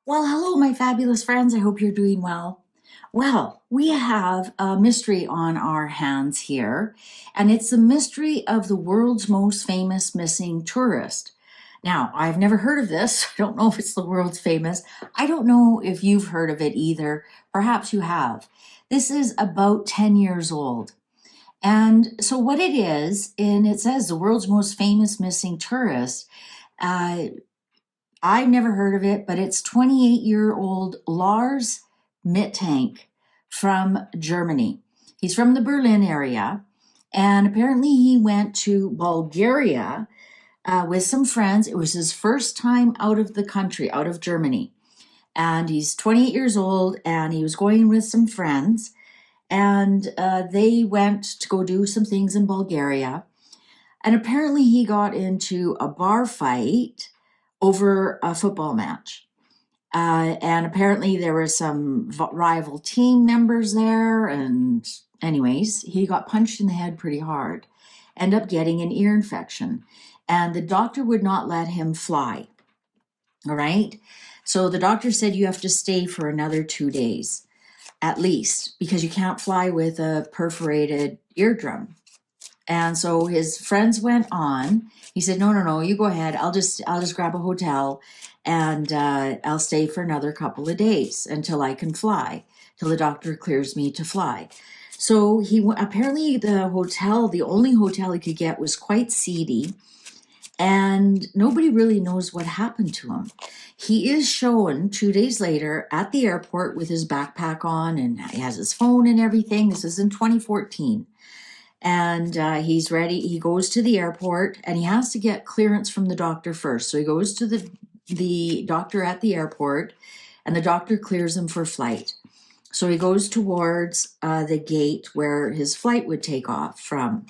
Well, hello, my fabulous friends. I hope you're doing well. Well, we have a mystery on our hands here, and it's the mystery of the world's most famous missing tourist. Now, I've never heard of this. I don't know if it's the world's famous. I don't know if you've heard of it either. Perhaps you have. This is about 10 years old. And so, what it is, and it says the world's most famous missing tourist. Uh, I've never heard of it, but it's 28-year-old Lars Mittank from Germany. He's from the Berlin area, and apparently he went to Bulgaria with some friends. It was his first time out of the country, out of Germany. And he's 28 years old, and he was going with some friends, and they went to go do some things in Bulgaria. And apparently he got into a bar fight over a football match. And apparently there were some rival team members there. And anyways, he got punched in the head pretty hard, ended up getting an ear infection. And the doctor would not let him fly. All right. So the doctor said you have to stay for another 2 days at least, because you can't fly with a perforated eardrum. And so his friends went on. He said, no, you go ahead. I'll just grab a hotel and I'll stay for another couple of days until I can fly, till the doctor clears me to fly. So apparently the only hotel he could get was quite seedy, and nobody really knows what happened to him. He is shown 2 days later at the airport with his backpack on, and he has his phone and everything. This is in 2014. And he's ready. He goes to the airport, and he has to get clearance from the doctor first. So he goes to the doctor at the airport, and the doctor clears him for flight. So he goes towards the gate where his flight would take off from.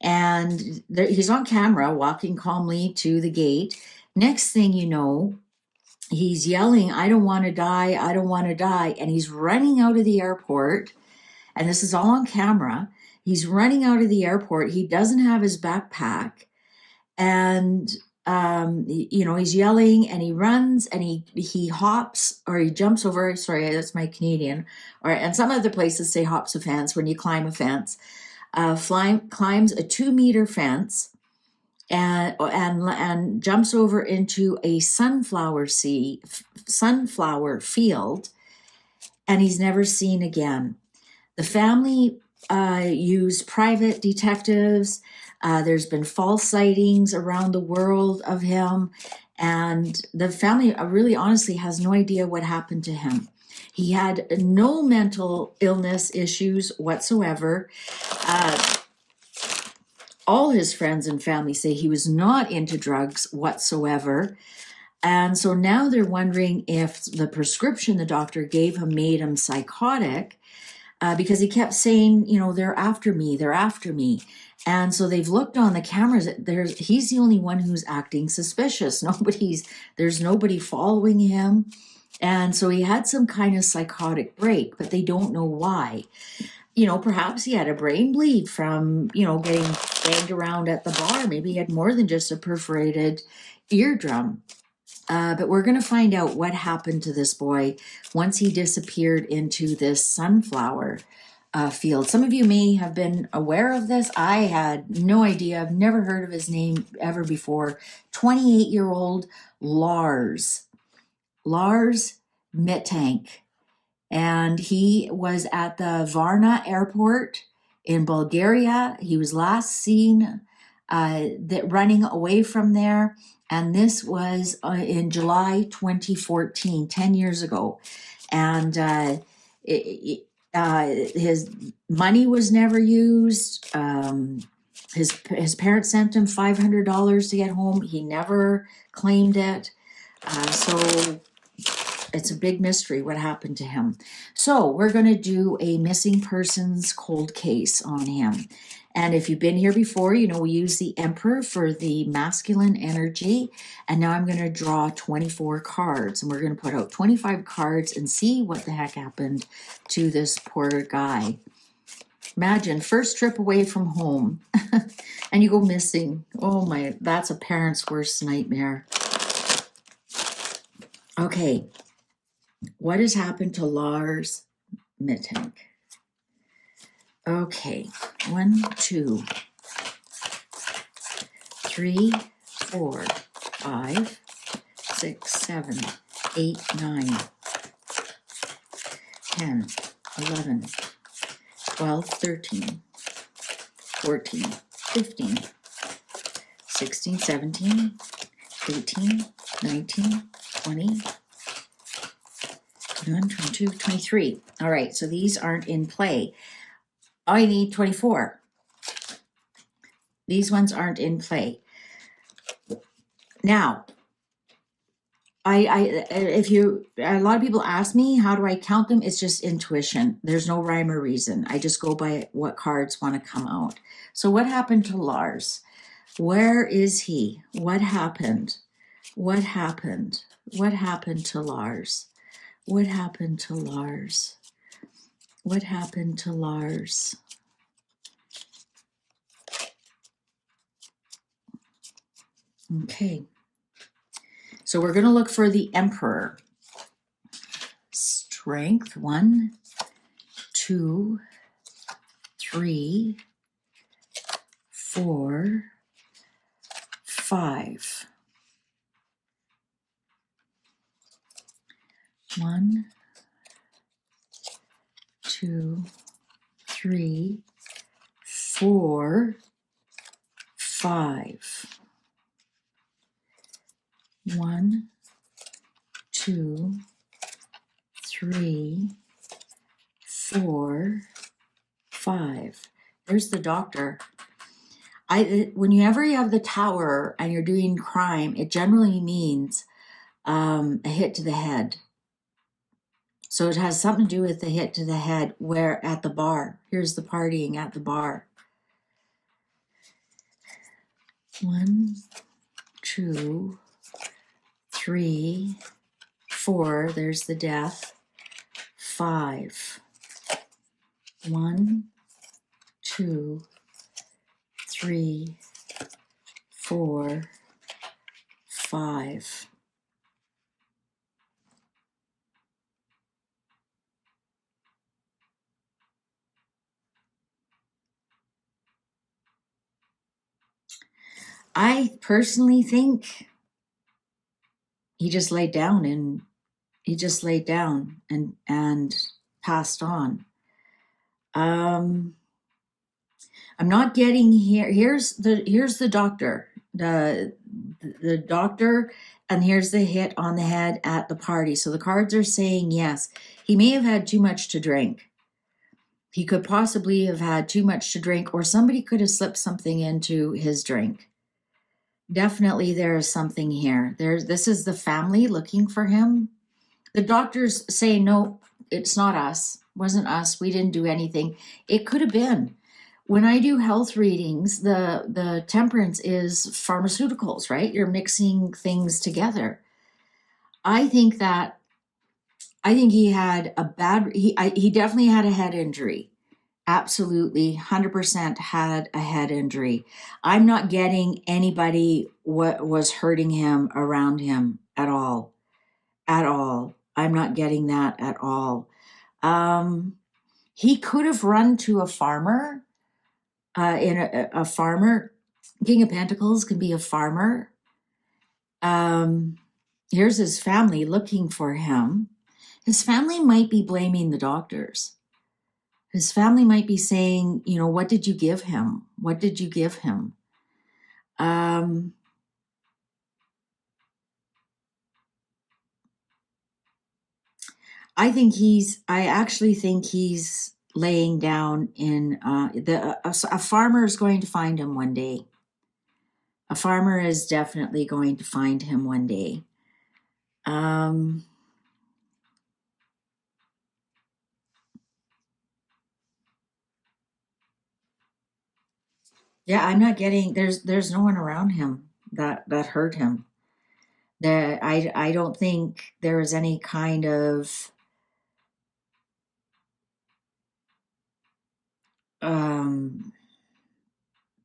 And he's on camera walking calmly to the gate. Next thing you know, he's yelling, "I don't want to die, I don't want to die." And he's running out of the airport. And this is all on camera. He's running out of the airport. He doesn't have his backpack. And, he's yelling, and he runs, and he hops, or he jumps over. Sorry, that's my Canadian. And some other places say hops a fence when you climb a fence. Climbs a 2-meter fence and jumps over into a sunflower field, and he's never seen again. The family used private detectives. There's been false sightings around the world of him, and the family really honestly has no idea what happened to him. He had no mental illness issues whatsoever. All his friends and family say he was not into drugs whatsoever. And so now they're wondering if the prescription the doctor gave him made him psychotic, because he kept saying, they're after me, they're after me. And so they've looked on the cameras. He's the only one who's acting suspicious. There's nobody following him. And so he had some kind of psychotic break, but they don't know why. Perhaps he had a brain bleed from, getting banged around at the bar. Maybe he had more than just a perforated eardrum. But we're going to find out what happened to this boy once he disappeared into this sunflower field. Some of you may have been aware of this. I had no idea. I've never heard of his name ever before. 28-year-old Lars Mittank. And he was at the Varna airport in Bulgaria. He was last seen running away from there. And this was in July 2014, 10 years ago. And his money was never used. His parents sent him $500 to get home. He never claimed it. So it's a big mystery what happened to him. So we're going to do a missing persons cold case on him. And if you've been here before, we use the Emperor for the masculine energy. And now I'm going to draw 24 cards. And we're going to put out 25 cards and see what the heck happened to this poor guy. Imagine, first trip away from home and you go missing. Oh my, that's a parent's worst nightmare. Okay, What has happened to Lars Mittank? Okay, 1, 2, 3, 4, 5, 6, 7, 8, 9, 10, 11, 12, 13, 14, 15, 16, 17, 18, 19, 20, 21, 22, 23. All right, so these aren't in play. I need 24. These ones aren't in play. Now, a lot of people ask me, how do I count them? It's just intuition. There's no rhyme or reason. I just go by what cards want to come out. So what happened to Lars? Where is he? What happened? What happened? What happened to Lars? What happened to Lars? What happened to Lars? Okay. So we're going to look for the Emperor. Strength, 1, 2, 3, 4, 5. 1, 2, 3, 4, 5. 1, 2, 3, 4, 5. There's the Doctor. Whenever you have the Tower and you're doing crime, it generally means a hit to the head. So it has something to do with the hit to the head, where at the bar. Here's the partying at the bar. 1, 2, 3, 4. There's the death. 5. 1, 2, 3, 4, 5. I personally think he just laid down and passed on. I'm not getting here. Here's the Doctor, the Doctor, and here's the hit on the head at the party. So the cards are saying yes, he may have had too much to drink. He could possibly have had too much to drink, or somebody could have slipped something into his drink. Definitely there is something here. This is the family looking for him. The doctors say, no, it's not us. It wasn't us. We didn't do anything. It could have been. When I do health readings, the temperance is pharmaceuticals, right? You're mixing things together. I think he had he definitely had a head injury. Absolutely, 100% had a head injury. I'm not getting anybody what was hurting him around him at all. At all. I'm not getting that at all. He could have run to a farmer. In a farmer. King of Pentacles can be a farmer. Here's his family looking for him. His family might be blaming the doctors. His family might be saying, what did you give him? What did you give him? I actually think he's laying down in a farmer is going to find him one day. A farmer is definitely going to find him one day. Yeah, I'm not getting, there's no one around him that hurt him. I don't think there was any kind of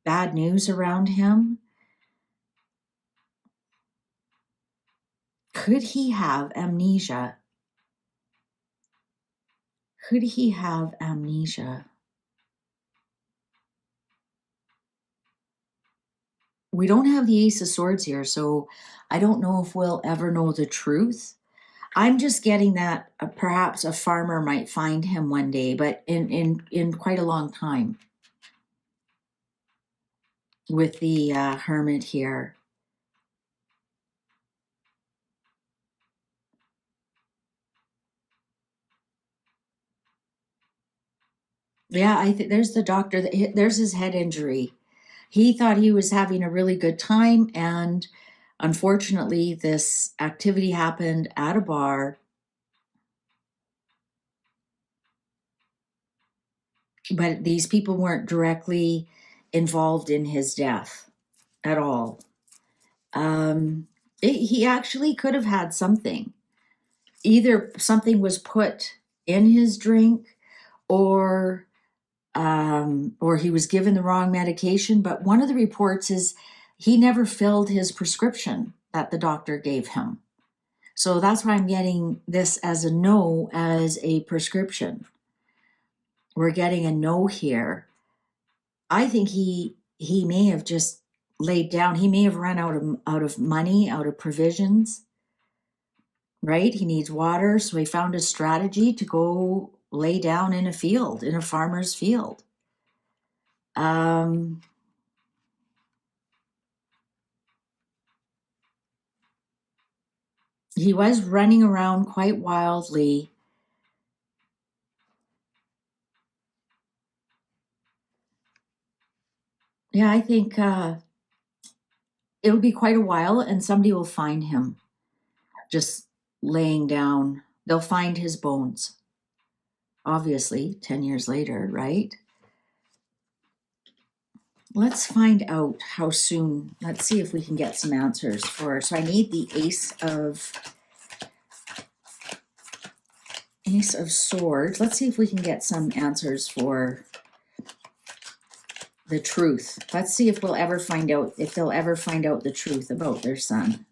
bad news around him. Could he have amnesia? Could he have amnesia? We don't have the Ace of Swords here, so I don't know if we'll ever know the truth. I'm just getting that perhaps a farmer might find him one day, but in quite a long time with the Hermit here. Yeah, I think there's the doctor. There's his head injury. He thought he was having a really good time, and unfortunately, this activity happened at a bar. But these people weren't directly involved in his death at all. He actually could have had something. Either something was put in his drink, or he was given the wrong medication. But one of the reports is he never filled his prescription that the doctor gave him. So that's why I'm getting this as a no, as a prescription. We're getting a no here. I think he may have just laid down. He may have run out of money, out of provisions. Right? He needs water, so he found a strategy to go lay down in a field, in a farmer's field. He was running around quite wildly. Yeah, I think it'll be quite a while, and somebody will find him just laying down. They'll find his bones, obviously, 10 years later, right? Let's find out how soon. Let's see if we can get some answers for. So I need the Ace of Swords. Let's see if we can get some answers for the truth. Let's see if we'll ever find out, if they'll ever find out the truth about their son.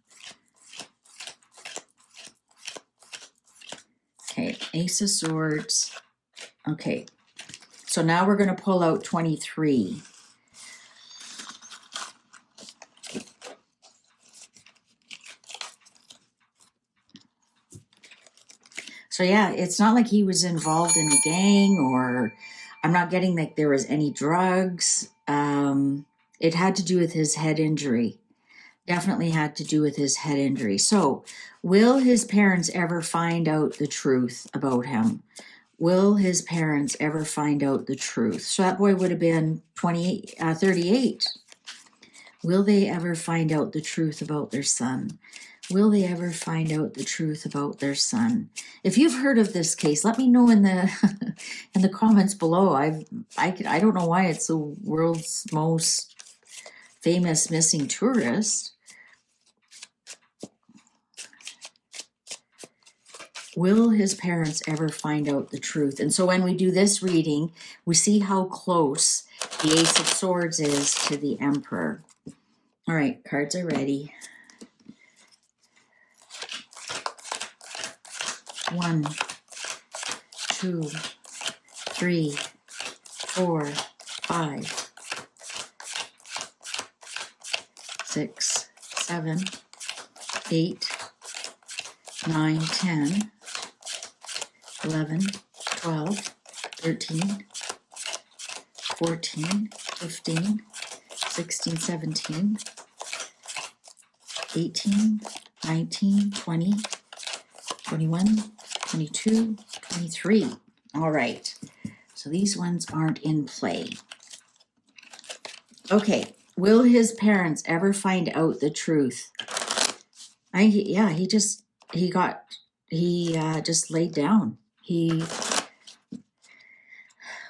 Okay, Ace of Swords. Okay, so now we're going to pull out 23. So yeah, it's not like he was involved in a gang, or I'm not getting like there was any drugs. It had to do with his head injury. Definitely had to do with his head injury. So will his parents ever find out the truth about him? Will his parents ever find out the truth? So that boy would have been 38. Will they ever find out the truth about their son? Will they ever find out the truth about their son? If you've heard of this case, let me know in the in the comments below. I don't know why it's the world's most famous missing tourist. Will his parents ever find out the truth? And so when we do this reading, we see how close the Ace of Swords is to the Emperor. All right, cards are ready. 1, 2, 3, 4, 5, 6, 7, 8, 9, 10, 11, 12, 13, 14, 15, 16, 17, 18, 19, 20, 21, 22, 23. All right. So these ones aren't in play. Okay. Will his parents ever find out the truth? He just laid down. He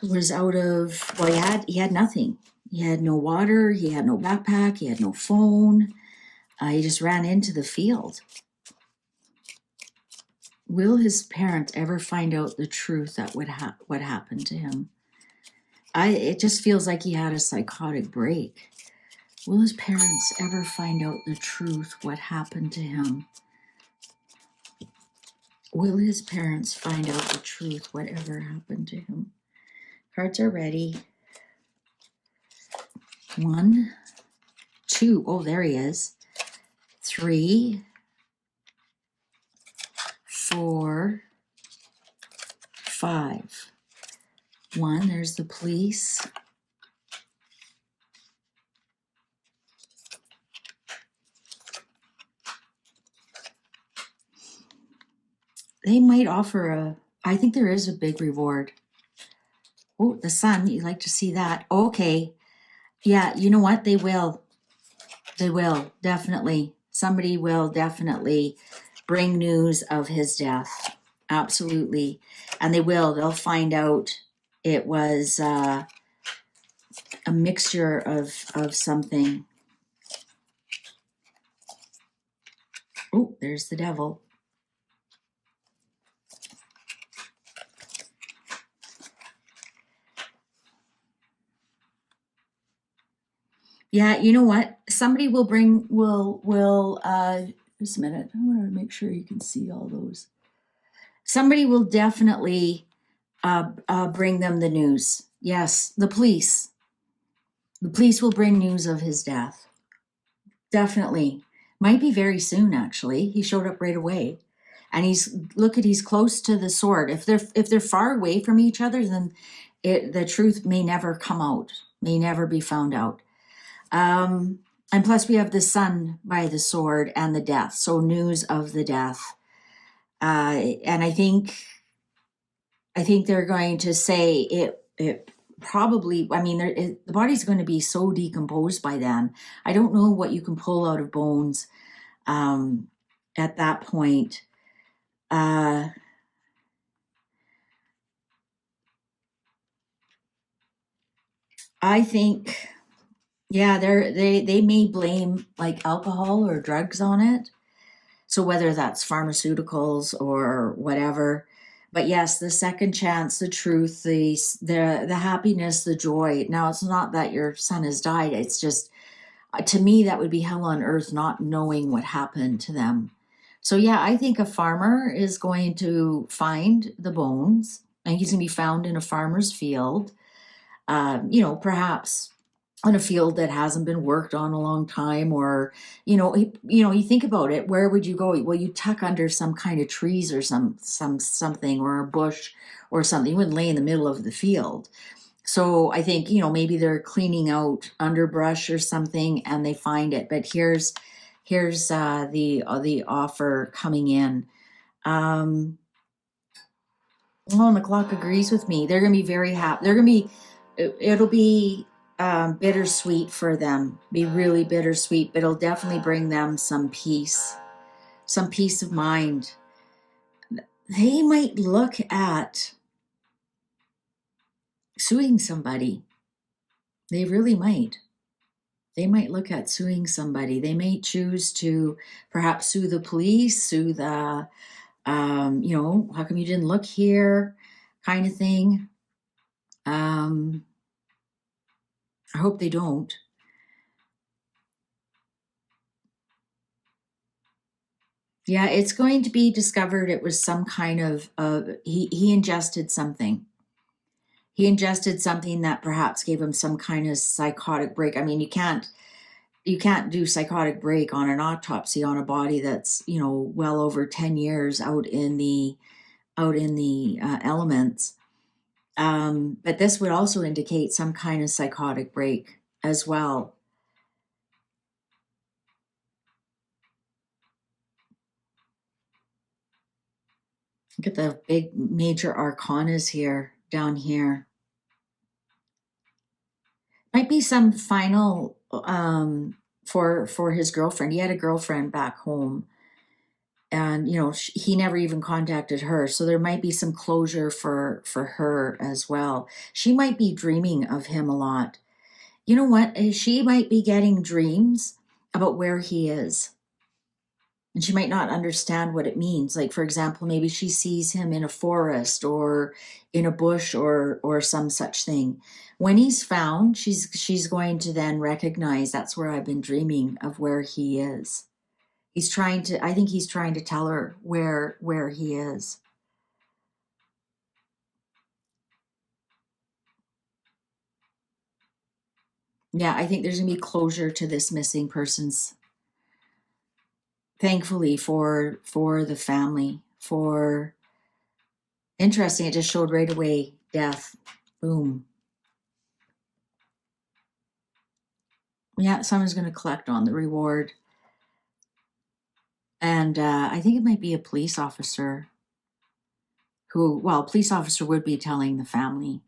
was out of, well, he had nothing. He had no water, he had no backpack, he had no phone. He just ran into the field. Will his parents ever find out the truth that what happened to him? It just feels like he had a psychotic break. Will his parents ever find out the truth what happened to him? Will his parents find out the truth, whatever happened to him? Cards are ready. 1, 2. Oh, there he is. 3, 4, 5. 1, there's the police. They might offer I think there is a big reward. Oh, the sun, you like to see that. Okay. Yeah, you know what? They will. They will, definitely. Somebody will definitely bring news of his death. Absolutely. And they'll find out it was a mixture of something. Oh, there's the devil. Yeah, you know what? Somebody will just a minute. I want to make sure you can see all those. Somebody will definitely bring them the news. Yes, the police. The police will bring news of his death. Definitely. Might be very soon, actually. He showed up right away. And he's close to the sword. If they're far away from each other, then the truth may never come out, may never be found out. And plus we have the son by the sword and the death. So news of the death. And I think they're going to say it probably, I mean, the body's going to be so decomposed by then. I don't know what you can pull out of bones at that point. I think, yeah, they may blame like alcohol or drugs on it. So whether that's pharmaceuticals or whatever, but yes, the second chance, the truth, the happiness, the joy. Now it's not that your son has died. It's just, to me, that would be hell on earth, not knowing what happened to them. So yeah, I think a farmer is going to find the bones, and he's going to be found in a farmer's field. Perhaps on a field that hasn't been worked on a long time, or you think about it, where would you go? Well, you tuck under some kind of trees or something, or a bush or something. You wouldn't lay in the middle of the field. So I think maybe they're cleaning out underbrush or something and they find it. But here's the offer coming in. And the clock agrees with me. They're going to be very happy. It'll be bittersweet for them, be really bittersweet, but it'll definitely bring them some peace of mind. They might look at suing somebody. They really might. They might look at suing somebody. They may choose to perhaps sue the police, sue the, how come you didn't look here, kind of thing. I hope they don't. Yeah, it's going to be discovered it was some kind of, he ingested something. He ingested something that perhaps gave him some kind of psychotic break. I mean, you can't do psychotic break on an autopsy on a body that's, well over 10 years out in the elements. But this would also indicate some kind of psychotic break as well. Look at the big major arcanas here, down here. Might be some final for his girlfriend. He had a girlfriend back home, and he never even contacted her. So there might be some closure for her as well. She might be dreaming of him a lot. You know what? She might be getting dreams about where he is. And she might not understand what it means. Like, for example, maybe she sees him in a forest or in a bush or some such thing. When he's found, she's going to then recognize that's where I've been dreaming of where he is. I think he's trying to tell her where he is. Yeah, I think there's gonna be closure to this missing persons. Thankfully for the family. For interesting, it just showed right away death. Boom. Yeah, someone's gonna collect on the reward. And I think it might be a police officer police officer would be telling the family.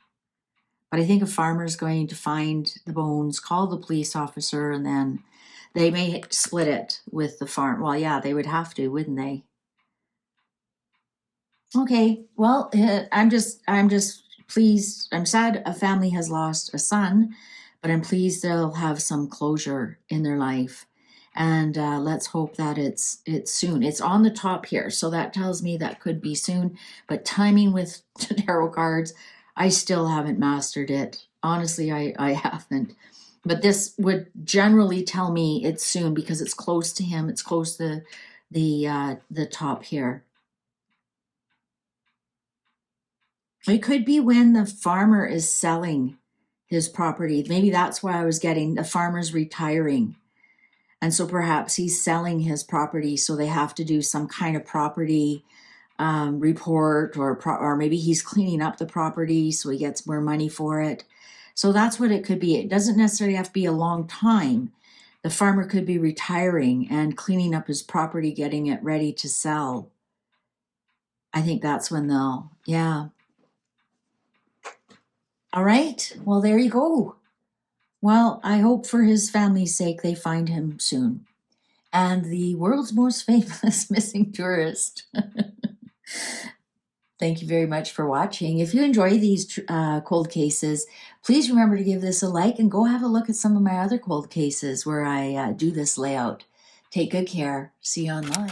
But I think a farmer is going to find the bones, call the police officer, and then they may split it with the farm. Well, yeah, they would have to, wouldn't they? Okay. Well, I'm just pleased. I'm sad a family has lost a son, but I'm pleased they'll have some closure in their life. And let's hope that it's soon. It's on the top here, so that tells me that could be soon. But timing with tarot cards, I still haven't mastered it. Honestly, I haven't. But this would generally tell me it's soon because it's close to him. It's close to the top here. It could be when the farmer is selling his property. Maybe that's why I was getting the farmer's retiring. And so perhaps he's selling his property, so they have to do some kind of property report, or maybe he's cleaning up the property so he gets more money for it. So that's what it could be. It doesn't necessarily have to be a long time. The farmer could be retiring and cleaning up his property, getting it ready to sell. I think that's when yeah. All right. Well, there you go. Well, I hope for his family's sake they find him soon. And the world's most famous missing tourist. Thank you very much for watching. If you enjoy these cold cases, please remember to give this a like and go have a look at some of my other cold cases where I do this layout. Take good care. See you online.